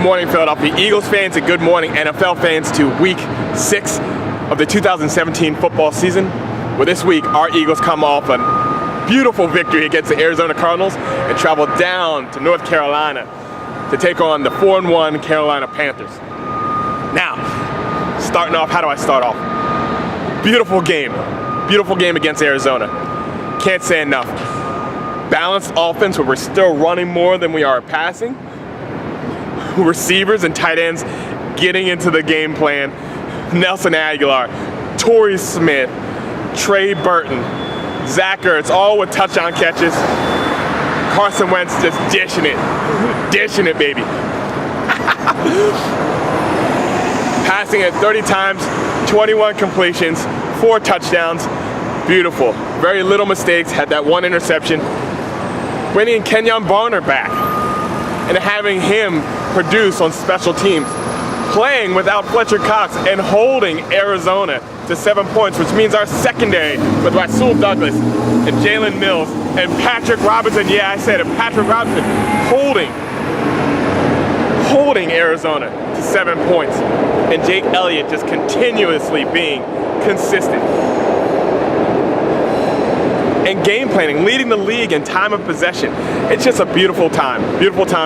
Good morning, Philadelphia Eagles fans, and good morning, NFL fans, to Week 6 of the 2017 football season, where this week our Eagles come off a beautiful victory against the Arizona Cardinals and travel down to North Carolina to take on the 4-1 Carolina Panthers. Now, starting off, how do I start off? Beautiful game against Arizona. Can't say enough. Balanced offense where we're still running more than we are passing. Receivers and tight ends getting into the game plan. Nelson Aguilar, Torrey Smith, Trey Burton, Zach Ertz, all with touchdown catches. Carson Wentz just dishing it, baby. Passing it 30 times, 21 completions, 4 touchdowns. Beautiful. Very little mistakes, had that one interception. Bringing Kenyon Barner back and having him produce on special teams. Playing without Fletcher Cox and holding Arizona to 7 points, which means our secondary with Rasul Douglas and Jalen Mills and Patrick Robinson, yeah, I said it, Patrick Robinson, holding Arizona to 7 points. And Jake Elliott just continuously being consistent. And game planning, leading the league in time of possession. It's just a beautiful time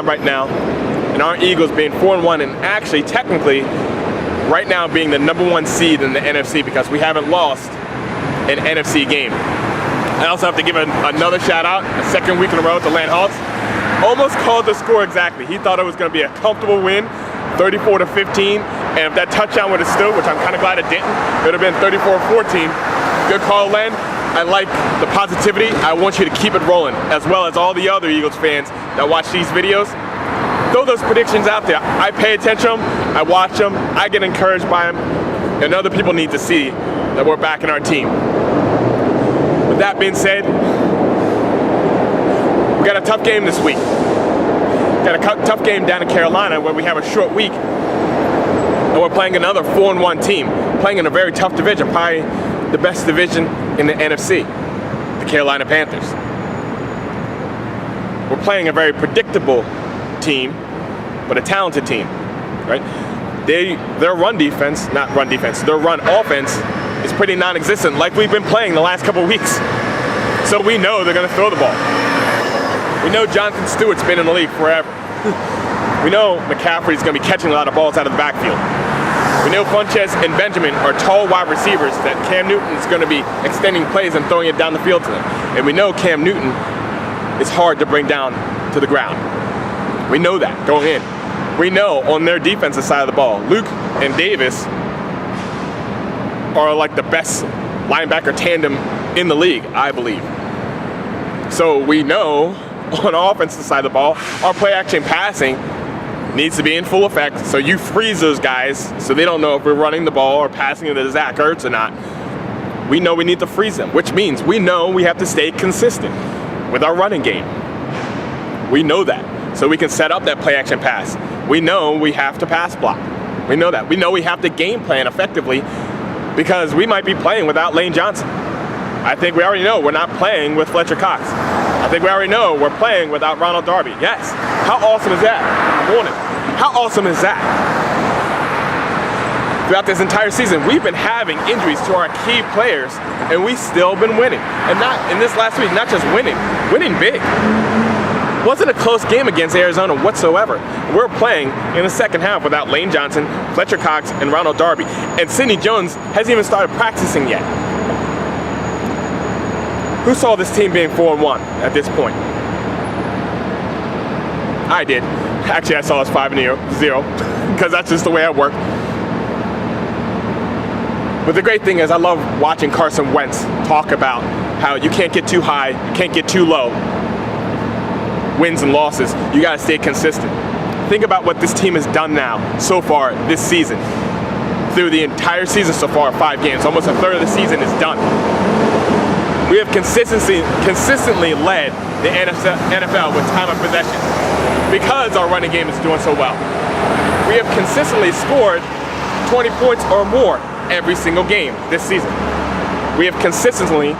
right now. And our Eagles being 4-1 and actually technically right now being the #1 seed in the NFC because we haven't lost an NFC game. I also have to give another shout out, a second week in a row to Lance Holtz. Almost called the score exactly. He thought it was going to be a comfortable win, 34-15, and if that touchdown would have stood, which I'm kind of glad it didn't, it would have been 34-14. Good call, Len. I like the positivity. I want you to keep it rolling, as well as all the other Eagles fans that watch these videos. Throw those predictions out there. I pay attention to them, I watch them, I get encouraged by them, and other people need to see that we're backing our team. With that being said, we got a tough game this week. Got a tough game down in Carolina where we have a short week, and we're playing another 4-1 team, playing in a very tough division, probably the best division in the NFC, the Carolina Panthers. We're playing a very predictable team, but a talented team, right? Their run offense is pretty non-existent, like we've been playing the last couple of weeks. So we know they're gonna throw the ball. We know Jonathan Stewart's been in the league forever. We know McCaffrey's gonna be catching a lot of balls out of the backfield. We know Funchess and Benjamin are tall wide receivers that Cam Newton's gonna be extending plays and throwing it down the field to them. And we know Cam Newton is hard to bring down to the ground. We know that going in. We know on their defensive side of the ball, Luke and Davis are like the best linebacker tandem in the league, I believe. So we know on the offensive side of the ball, our play action passing needs to be in full effect. So you freeze those guys so they don't know if we're running the ball or passing it to Zach Ertz or not. We know we need to freeze them, which means we know we have to stay consistent with our running game. We know that. So we can set up that play action pass. We know we have to pass block. We know that. We know we have to game plan effectively because we might be playing without Lane Johnson. I think we already know we're not playing with Fletcher Cox. I think we already know we're playing without Ronald Darby. Yes. How awesome is that? Morning. How awesome is that? Throughout this entire season, we've been having injuries to our key players, and we've still been winning. And not in this last week, not just winning big. Wasn't a close game against Arizona whatsoever. We're playing in the second half without Lane Johnson, Fletcher Cox, and Ronald Darby. And Sidney Jones hasn't even started practicing yet. Who saw this team being 4-1 at this point? I did. Actually, I saw us 5-0, because that's just the way I work. But the great thing is I love watching Carson Wentz talk about how you can't get too high, you can't get too low. Wins and losses, you gotta stay consistent. Think about what this team has done now so far this season. Through the entire season so far, 5 games, almost a third of the season is done. We have consistently led the NFL with time of possession because our running game is doing so well. We have consistently scored 20 points or more every single game this season. We have consistently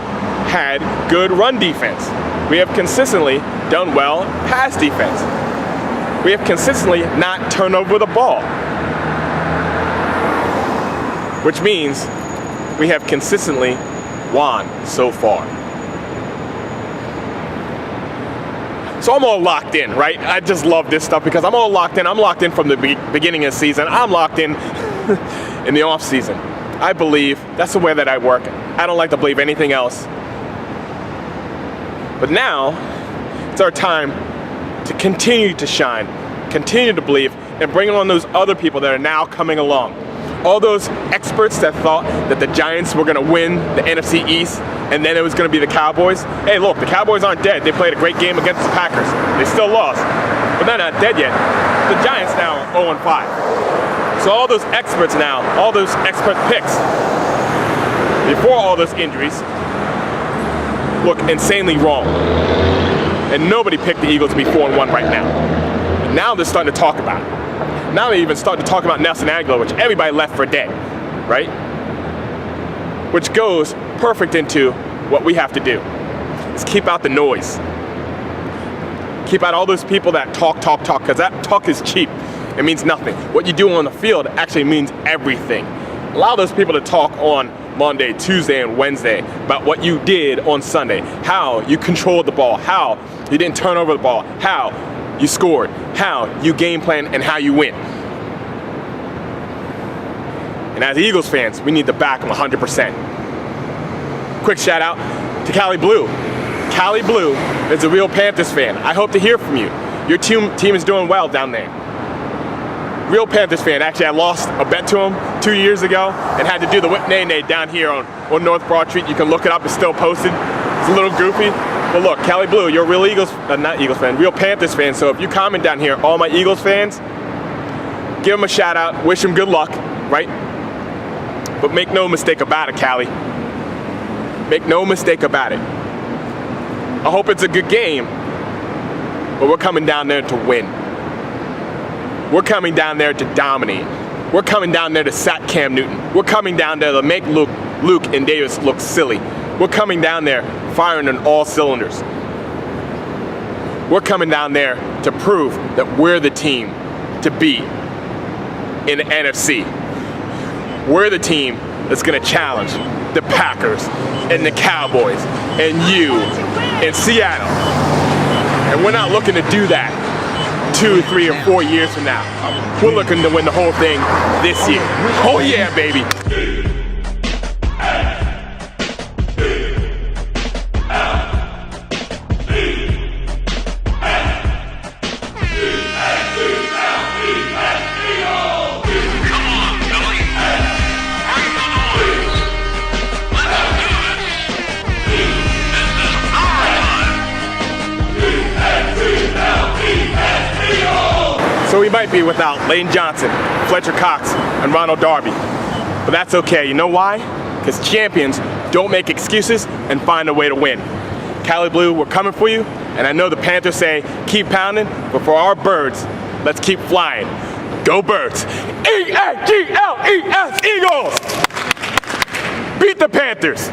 had good run defense. We have consistently done well pass defense. we have consistently not turned over the ball. Which means we have consistently won so far. So I'm all locked in, right? I just love this stuff because I'm all locked in. I'm locked in from the beginning of the season. I'm locked in in the off season. I believe that's the way that I work. I don't like to believe anything else. But now, it's our time to continue to shine, continue to believe, and bring on those other people that are now coming along. All those experts that thought that the Giants were going to win the NFC East and then it was going to be the Cowboys. Hey, look, the Cowboys aren't dead. They played a great game against the Packers. They still lost, but they're not dead yet. The Giants now are 0-5. So all those experts now, all those expert picks, before all those injuries, look insanely wrong. And nobody picked the Eagles to be 4-1 right now. And now they're starting to talk about it. Now they even start to talk about Nelson Aguilar, which everybody left for dead, right? Which goes perfect into what we have to do, is keep out the noise. Keep out all those people that talk, because that talk is cheap. It means nothing. What you do on the field actually means everything. Allow those people to talk on Monday, Tuesday, and Wednesday about what you did on Sunday, how you controlled the ball, how you didn't turn over the ball, how you scored, how you game plan, and how you win. And as Eagles fans, we need to back them 100%. Quick shout out to Cali Blue. Cali Blue is a real Panthers fan. I hope to hear from you. Your team is doing well down there. Real Panthers fan. Actually, I lost a bet to him 2 years ago and had to do the whip nay down here on North Broad Street. You can look it up. It's still posted. It's a little goofy. But look, Cali Blue, you're a real real Panthers fan. So if you comment down here, all my Eagles fans, give them a shout out. Wish them good luck, right? But make no mistake about it, Cali. Make no mistake about it. I hope it's a good game, but we're coming down there to win. We're coming down there to dominate. We're coming down there to sack Cam Newton. We're coming down there to make Luke and Davis look silly. We're coming down there firing on all cylinders. We're coming down there to prove that we're the team to beat in the NFC. We're the team that's going to challenge the Packers and the Cowboys and you in Seattle. And we're not looking to do that 2, 3, or 4 years from now. We're looking to win the whole thing this year. Oh yeah, baby. So we might be without Lane Johnson, Fletcher Cox, and Ronald Darby. But that's okay. You know why? Because champions don't make excuses and find a way to win. Cali Blue, we're coming for you. And I know the Panthers say keep pounding, but for our birds, let's keep flying. Go Birds. E-A-G-L-E-S, Eagles! Beat the Panthers.